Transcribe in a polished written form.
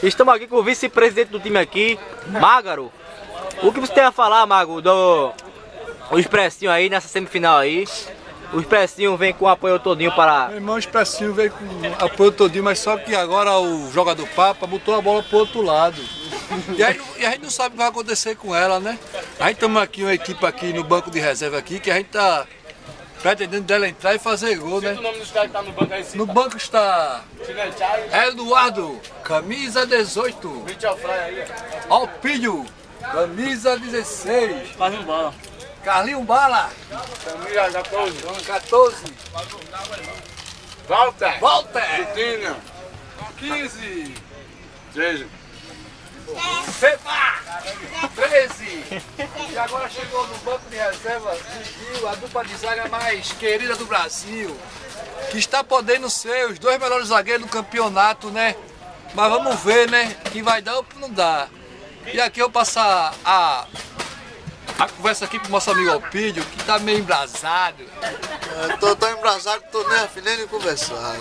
Estamos aqui com o vice-presidente do time aqui, Mágaro. O que você tem a falar, Mago, o Expressinho aí nessa semifinal aí? O Expressinho vem com apoio todinho para... Meu irmão, o Expressinho veio com apoio todinho, mas só que agora o jogador Papa botou a bola pro outro lado. E a gente não sabe o que vai acontecer com ela, né? A gente estamos aqui, uma equipe aqui no banco de reserva aqui, que a gente tá pretendendo dela entrar e fazer gol, né? O nome dos caras que tá no banco aí, No banco está Eduardo, camisa 18. Alpinho, camisa 16. Carlinhos Bala. Carlinhos Bala, Camisa 14. Walter. Walter, Tina. 15. 13. Feba, 13. E agora chegou no banco de reserva a dupla de zaga mais querida do Brasil, que está podendo ser os dois melhores zagueiros do campeonato, né? Mas vamos ver, né? Que vai dar ou que não dá. E aqui eu passo a conversa aqui pro nosso amigo Alpídio, que tá meio embrasado. Eu tô tão embrasado que tô nem afim nem de conversar.